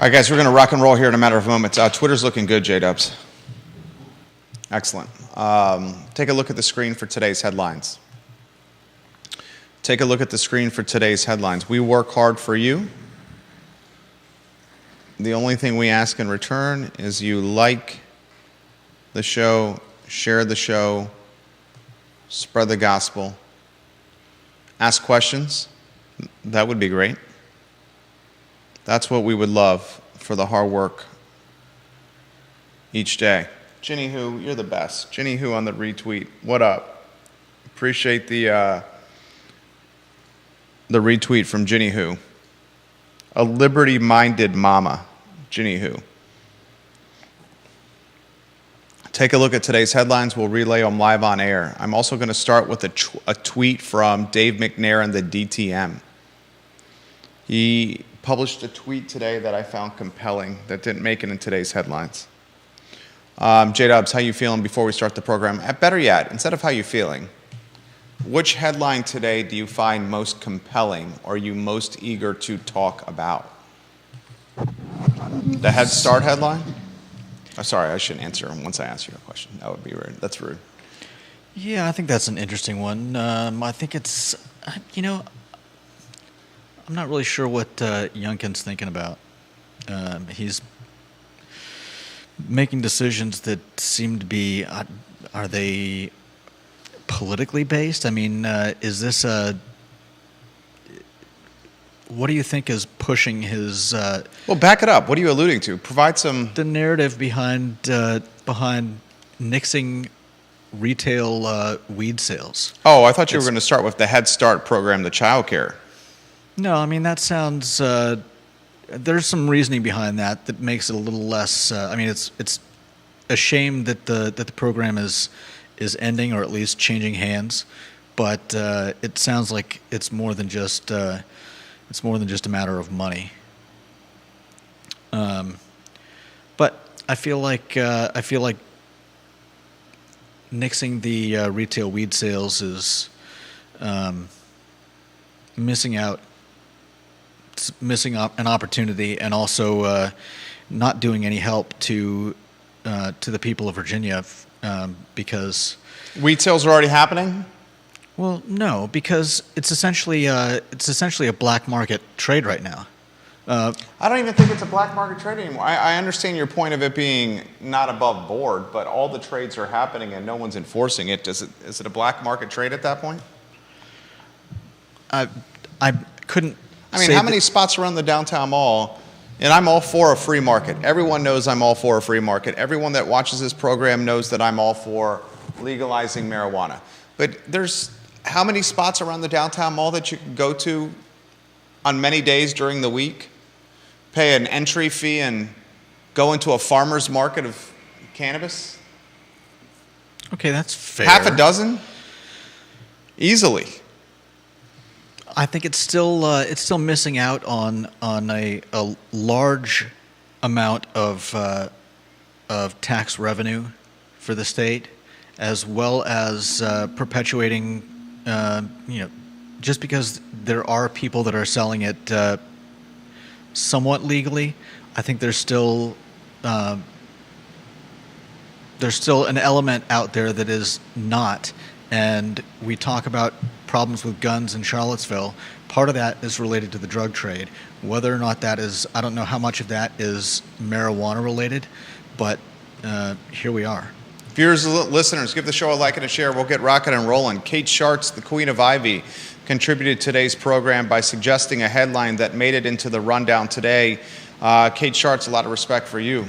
right, guys, we're going to rock and roll here in a matter of moments. Twitter's looking good, J-Dubs. Excellent. Take a look at the screen for today's headlines. Take a look at the screen for today's headlines. We work hard for you. The only thing we ask in return is you like the show, share the show, spread the gospel, ask questions. That would be great. That's what we would love for the hard work each day. Ginny Who, you're the best. Ginny Who on the retweet. What up? Appreciate the retweet from Ginny Who. A liberty-minded mama, Ginny Who. Take a look at today's headlines. We'll relay them live on air. I'm also going to start with a tweet from Dave McNair and the DTM. He published a tweet today that I found compelling that didn't make it in today's headlines. J-Dubs, how you feeling before we start the program? Better yet, instead of how you feeling, which headline today do you find most compelling or are you most eager to talk about? The Head Start headline? Oh, sorry, I shouldn't answer once I ask you a question. That would be rude. That's rude. Yeah, I think that's an interesting one. I think it's, I'm not really sure what Youngkin's thinking about. He's making decisions that seem to be, are they politically based? I mean, is this what do you think is pushing his... Well, back it up. What are you alluding to? Provide some... The narrative behind nixing retail weed sales. Oh, I thought you were going to start with the Head Start program, the child care. No, I mean, that sounds... there's some reasoning behind that makes it a little less... it's a shame that the program is ending or at least changing hands, but it sounds like it's more than just a matter of money. But I feel like nixing the retail weed sales is missing an opportunity, and also not doing any help to the people of Virginia, because weed sales are already happening. Well, no, because it's essentially a black market trade right now. I don't even think it's a black market trade anymore. I understand your point of it being not above board, but all the trades are happening and no one's enforcing it. Is it a black market trade at that point? I couldn't. I mean, how many spots around the downtown mall? And I'm all for a free market. Everyone knows I'm all for a free market. Everyone that watches this program knows that I'm all for legalizing marijuana. But there's how many spots around the downtown mall that you can go to on many days during the week, pay an entry fee, and go into a farmer's market of cannabis? Okay, that's fair. Half a dozen? Easily. I think it's still missing out on a large amount of tax revenue for the state, as well as perpetuating, just because there are people that are selling it somewhat legally. I think there's still an element out there that is not. And we talk about problems with guns in Charlottesville. Part of that is related to the drug trade. Whether or not that is, I don't know how much of that is marijuana related, but here we are. Viewers and listeners, give the show a like and a share. We'll get rocking and rolling. Kate Schartz, the Queen of Ivy, contributed today's program by suggesting a headline that made it into the rundown today. Kate Schartz, a lot of respect for you.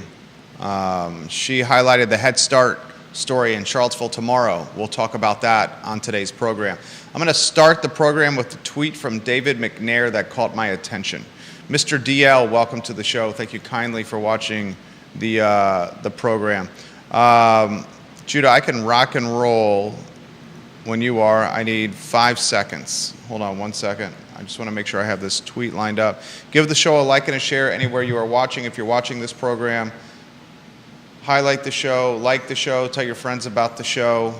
She highlighted the Head Start story in Charlottesville tomorrow. We'll talk about that on today's program. I'm going to start the program with a tweet from David McNair that caught my attention. Mr. DL, welcome to the show. Thank you kindly for watching the program. Judah, I can rock and roll when you are. I need 5 seconds. Hold on 1 second. I just want to make sure I have this tweet lined up. Give the show a like and a share anywhere you are watching. If you're watching this program, highlight the show, like the show, tell your friends about the show.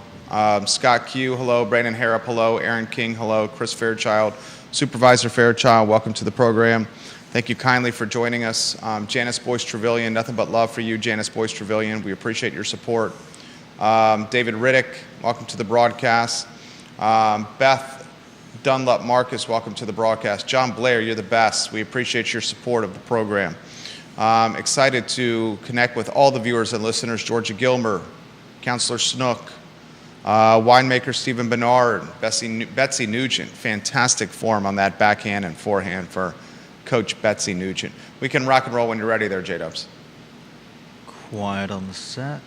Scott Q, hello. Brandon Harrop, hello. Aaron King, hello. Chris Fairchild, Supervisor Fairchild, welcome to the program. Thank you kindly for joining us. Janice Boyce Trevelyan, nothing but love for you, Janice Boyce Trevelyan. We appreciate your support. David Riddick, welcome to the broadcast. Beth Dunlop Marcus, welcome to the broadcast. John Blair, you're the best. We appreciate your support of the program. Excited to connect with all the viewers and listeners. Georgia Gilmer, Counselor Snook, winemaker Stephen Bernard, Betsy Nugent. Fantastic form on that backhand and forehand for Coach Betsy Nugent. We can rock and roll when you're ready there, J-Dubs. Quiet on the set.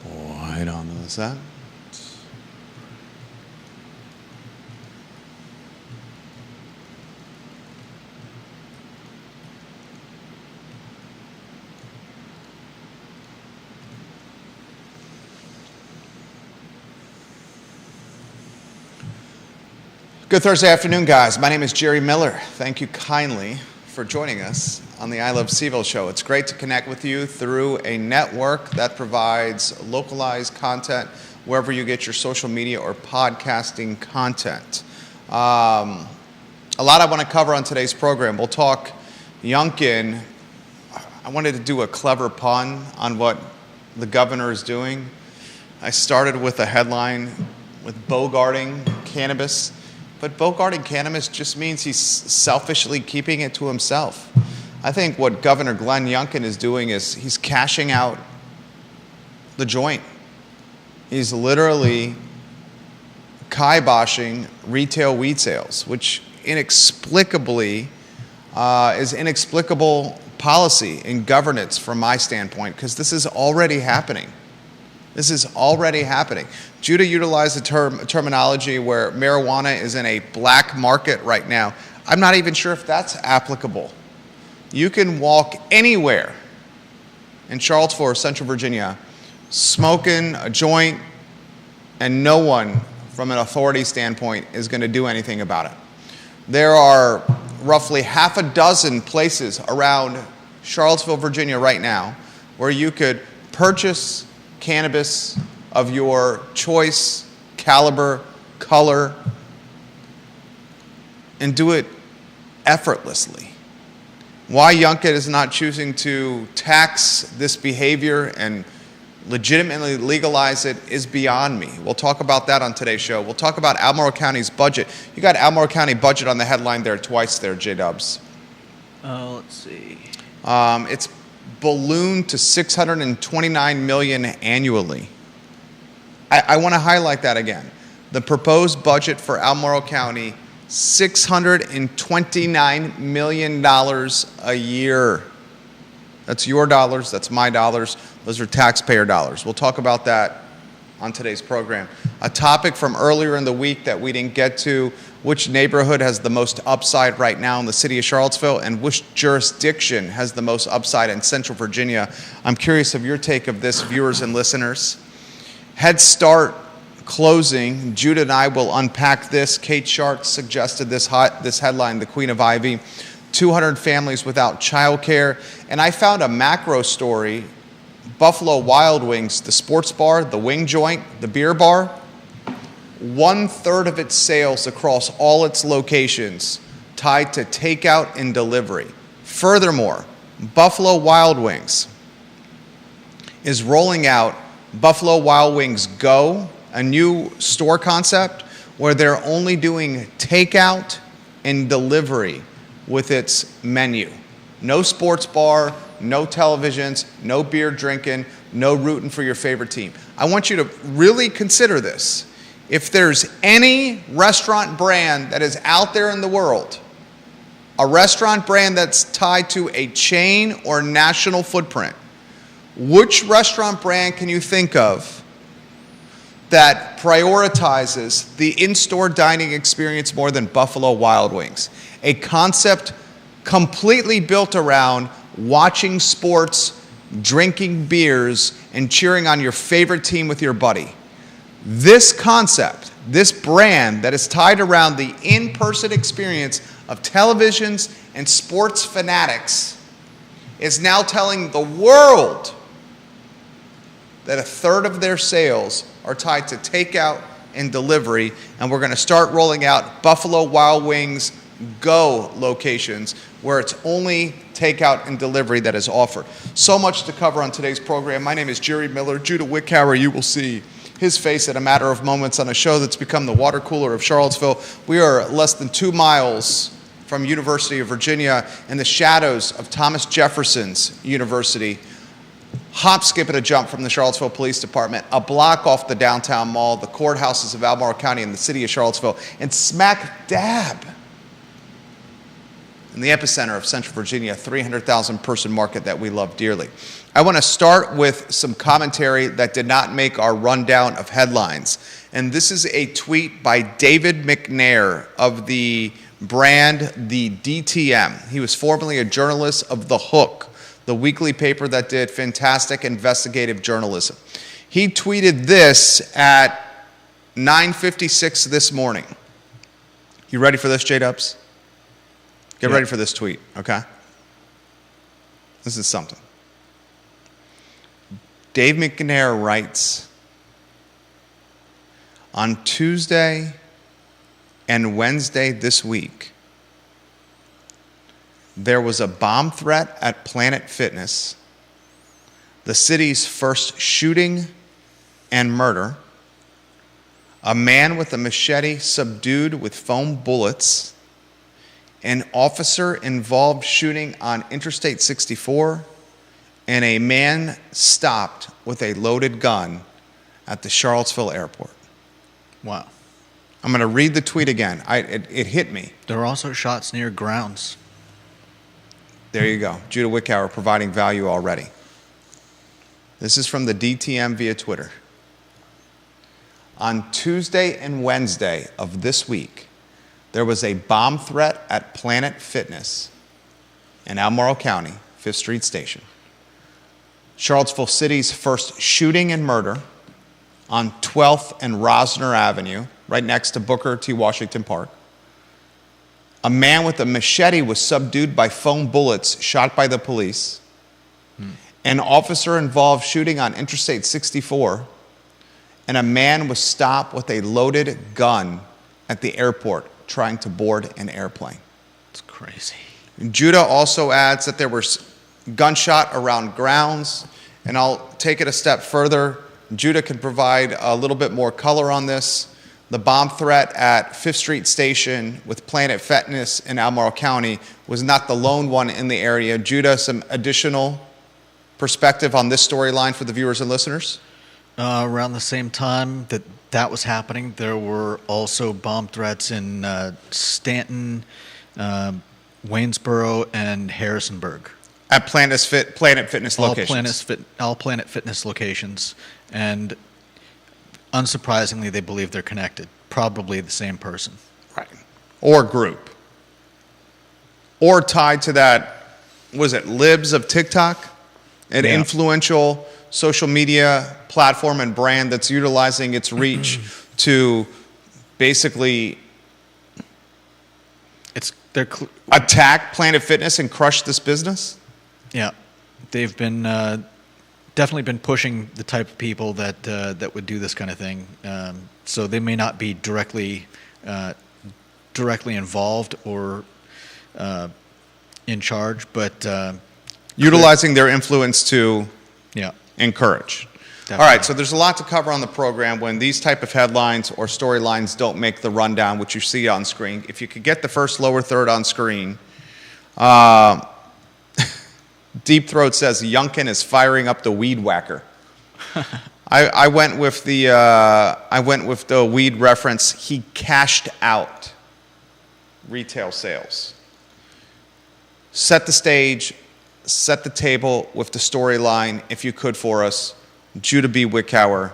Quiet on the set. Good Thursday afternoon, guys. My name is Jerry Miller. Thank you kindly for joining us on the I Love CVille show. It's great to connect with you through a network that provides localized content wherever you get your social media or podcasting content. A lot I want to cover on today's program. We'll talk Youngkin. I wanted to do a clever pun on what the governor is doing. I started with a headline with bogarting cannabis. But bogarting cannabis just means he's selfishly keeping it to himself. I think what Governor Glenn Youngkin is doing is he's cashing out the joint. He's literally kiboshing retail weed sales, which inexplicably is inexplicable policy and governance from my standpoint, because this is already happening. This is already happening. Judah utilized the terminology where marijuana is in a black market right now. I'm not even sure if that's applicable. You can walk anywhere in Charlottesville or Central Virginia smoking a joint, and no one from an authority standpoint is going to do anything about it. There are roughly half a dozen places around Charlottesville, Virginia right now where you could purchase cannabis of your choice, caliber, color, and do it effortlessly. Why Youngkin is not choosing to tax this behavior and legitimately legalize it is beyond me. We'll talk about that on today's show. We'll talk about Albemarle County's budget. You got Albemarle County budget on the headline there twice there, J-Dubs. Let's see. It's ballooned to $629 million annually. I want to highlight that again. The proposed budget for Albemarle County, $629 million a year. That's your dollars, that's my dollars, those are taxpayer dollars. We'll talk about that on today's program. A topic from earlier in the week that we didn't get to, which neighborhood has the most upside right now in the city of Charlottesville, and which jurisdiction has the most upside in Central Virginia. I'm curious of your take of this, viewers and listeners. Head Start closing. Judah and I will unpack this. Kate Sharp suggested this headline, the Queen of Ivy. 200 families without childcare. And I found a macro story. Buffalo Wild Wings, the sports bar, the wing joint, the beer bar, 1/3 of its sales across all its locations tied to takeout and delivery. Furthermore, Buffalo Wild Wings is rolling out Buffalo Wild Wings Go, a new store concept where they're only doing takeout and delivery with its menu. No sports bar, no televisions, no beer drinking, no rooting for your favorite team. I want you to really consider this. If there's any restaurant brand that is out there in the world, a restaurant brand that's tied to a chain or national footprint, which restaurant brand can you think of that prioritizes the in-store dining experience more than Buffalo Wild Wings? A concept completely built around watching sports, drinking beers, and cheering on your favorite team with your buddy. This concept, this brand that is tied around the in-person experience of televisions and sports fanatics is now telling the world that 1/3 of their sales are tied to takeout and delivery, and we're going to start rolling out Buffalo Wild Wings go locations where it's only takeout and delivery that is offered. So much to cover on today's program. My name is Jerry Miller. Judah Wickower, you will see his face in a matter of moments on a show that's become the water cooler of Charlottesville. We are less than 2 miles from University of Virginia in the shadows of Thomas Jefferson's University. Hop, skip, and a jump from the Charlottesville Police Department, a block off the downtown mall, the courthouses of Albemarle County and the city of Charlottesville, and smack dab in the epicenter of Central Virginia, a 300,000 person market that we love dearly. I want to start with some commentary that did not make our rundown of headlines. And this is a tweet by David McNair of the brand The DTM. He was formerly a journalist of The Hook, the weekly paper that did fantastic investigative journalism. He tweeted this at 9:56 this morning. You ready for this, J-Dubs? Get ready for this tweet, okay? This is something. Dave McNair writes, on Tuesday and Wednesday this week, there was a bomb threat at Planet Fitness, the city's first shooting and murder, a man with a machete subdued with foam bullets, an officer-involved shooting on Interstate 64, and a man stopped with a loaded gun at the Charlottesville airport. Wow. I'm going to read the tweet again. It hit me. There are also shots near grounds. There you go. Judah Wickower providing value already. This is from the DTM via Twitter. On Tuesday and Wednesday of this week, there was a bomb threat at Planet Fitness in Albemarle County, 5th Street Station. Charlottesville City's first shooting and murder on 12th and Rosner Avenue, right next to Booker T. Washington Park. A man with a machete was subdued by foam bullets shot by the police. An officer-involved shooting on Interstate 64. And a man was stopped with a loaded gun at the airport trying to board an airplane. It's crazy. Judah also adds that there was gunshot around grounds, and I'll take it a step further. Judah can provide a little bit more color on this. The bomb threat at 5th Street Station with Planet Fitness in Albemarle County was not the lone one in the area. Judah, some additional perspective on this storyline for the viewers and listeners? Around the same time that was happening, there were also bomb threats in Stanton, Waynesboro, and Harrisonburg. At Planet Fitness locations. All Planet Fitness locations. And unsurprisingly, they believe they're connected. Probably the same person. Right. Or group. Or tied to that, was it Libs of TikTok? An influential social media platform and brand that's utilizing its reach to basically attack Planet Fitness and crush this business? Yeah. They've been definitely been pushing the type of people that would do this kind of thing. So they may not be directly involved or in charge, but utilizing their influence to encourage. Definitely. All right, so there's a lot to cover on the program when these type of headlines or storylines don't make the rundown, which you see on screen. If you could get the first lower third on screen. Deep Throat says Youngkin is firing up the weed whacker. I went with the weed reference. He cashed out retail sales. Set the stage, set the table with the storyline, if you could, for us. Judah B. Wickower,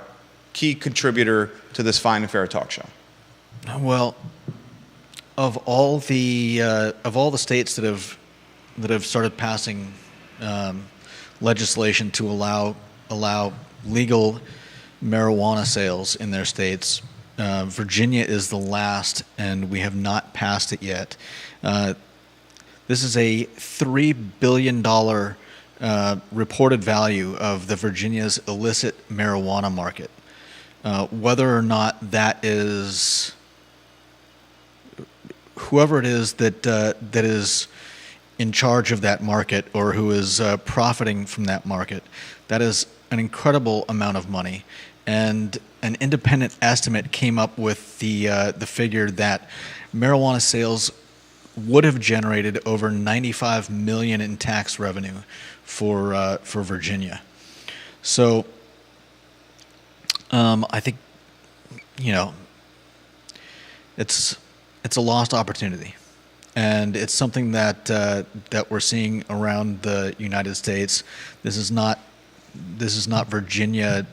key contributor to this Fine and Fair talk show. Well, of all the states that have started passing legislation to allow legal marijuana sales in their states, Virginia is the last, and we have not passed it yet. This is a $3 billion reported value of the Virginia's illicit marijuana market. Whether or not that is whoever it is that is in charge of that market or who is profiting from that market, that is an incredible amount of money. And an independent estimate came up with the figure that marijuana sales would have generated over $95 million in tax revenue for Virginia. So I think, you know, it's a lost opportunity, and it's something that that we're seeing around the United States. This is not Virginia